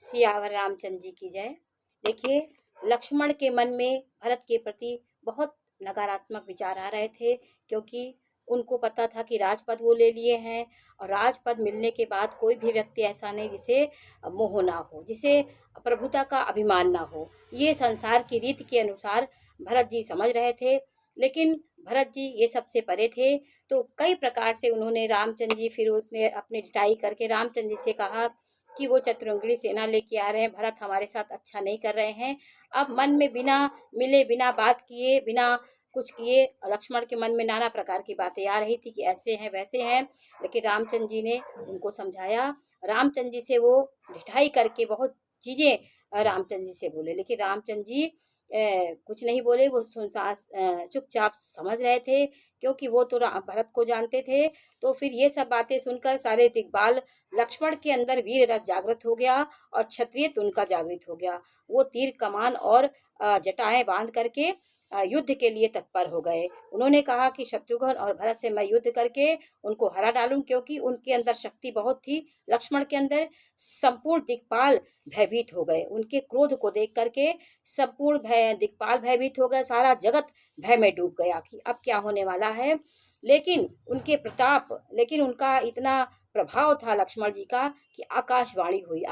सियावर रामचंद्र जी की जय। देखिए, लक्ष्मण के मन में भरत के प्रति बहुत नकारात्मक विचार आ रहे थे, क्योंकि उनको पता था कि राजपद वो ले लिए हैं और राजपद मिलने के बाद कोई भी व्यक्ति ऐसा नहीं जिसे मोह ना हो, जिसे प्रभुता का अभिमान ना हो। ये संसार की रीति के अनुसार भरत जी समझ रहे थे, लेकिन भरत जी ये सबसे परे थे। तो कई प्रकार से उन्होंने रामचंद्र जी, फिर उसने अपनी ढिठाई करके रामचंद्र जी से कहा कि वो चतुरंगिणी सेना लेके आ रहे हैं, भरत हमारे साथ अच्छा नहीं कर रहे हैं। अब मन में बिना मिले, बिना बात किए, बिना कुछ किए लक्ष्मण के मन में नाना प्रकार की बातें आ रही थी कि ऐसे हैं वैसे हैं। लेकिन रामचंद्र जी ने उनको समझाया। रामचंद्र जी से वो ढिठाई करके बहुत चीज़ें रामचंद्र जी से बोले, लेकिन रामचंद्र जी कुछ नहीं बोले। वो चुपचाप समझ रहे थे, क्योंकि वो तो भरत को जानते थे। तो फिर ये सब बातें सुनकर सारे दिग्बाल लक्ष्मण के अंदर वीर रस जागृत हो गया और क्षत्रियत्व उनका जागृत हो गया। वो तीर कमान और जटाएं बांध करके युद्ध के लिए तत्पर हो गए। उन्होंने कहा कि शत्रुघ्न और भरत से मैं युद्ध करके उनको हरा डालूं, क्योंकि उनके अंदर शक्ति बहुत थी। लक्ष्मण के अंदर संपूर्ण दिक्पाल भयभीत हो गए। उनके क्रोध को देख करके संपूर्ण दिक्पाल भयभीत हो गए। सारा जगत भय में डूब गया कि अब क्या होने वाला है। लेकिन उनके प्रताप, लेकिन उनका इतना प्रभाव था लक्ष्मण जी का कि आकाशवाणी हुई।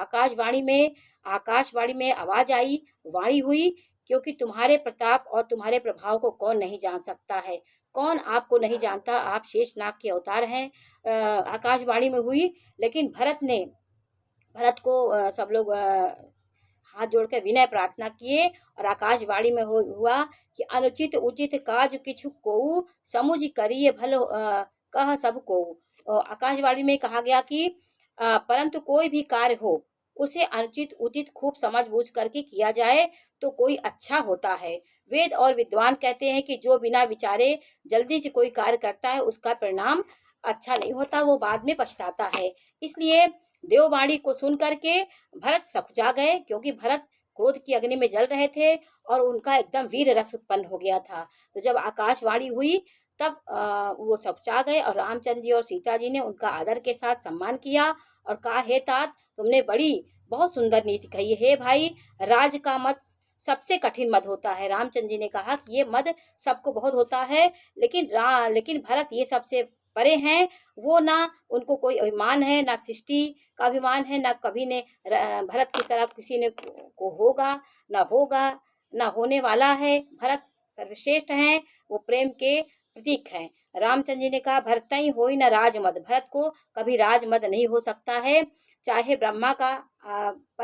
आकाशवाणी में आवाज आई, वाणी हुई, क्योंकि तुम्हारे प्रताप और तुम्हारे प्रभाव को कौन नहीं जान सकता है। कौन आपको नहीं जानता, आप शेषनाग के अवतार हैं। आकाशवाणी में हुई। लेकिन भरत को सब लोग हाथ जोड़कर विनय प्रार्थना किए और आकाशवाणी में हुआ कि अनुचित उचित काज किछु कोउ, समुझ करिए भल कह सब कोउ। आकाशवाणी में कहा गया कि परंतु कोई भी कार्य हो उसे अनुचित उचित खूब समझ बूझ करके किया जाए तो कोई अच्छा होता है। वेद और विद्वान कहते हैं कि जो बिना विचारे जल्दी से कोई कार्य करता है उसका परिणाम अच्छा नहीं होता, वो बाद में पछताता है। इसलिए देववाणी को सुन करके भरत सकुचा गए, क्योंकि भरत क्रोध की अग्नि में जल रहे थे और उनका एकदम वीर रस उत्पन्न हो गया था। तो जब आकाशवाणी हुई तब वो सकुचा गए और रामचंद्र जी और सीता जी ने उनका आदर के साथ सम्मान किया और कहा, हे तात, तुमने बहुत सुंदर नीति कही है भाई। राज का मत सबसे कठिन मद होता है। रामचंद्र जी ने कहा कि ये मद सबको बहुत होता है, लेकिन भरत ये सबसे परे हैं। वो ना उनको कोई अभिमान है, ना सृष्टि का अभिमान है, ना कभी ने भरत की तरह किसी ने को होगा, ना होने वाला है। भरत सर्वश्रेष्ठ हैं, वो प्रेम के प्रतीक हैं। रामचंद्र जी ने कहा, भरतई होई न राजमद, भरत को कभी राजमद नहीं हो सकता है। चाहे ब्रह्मा का पद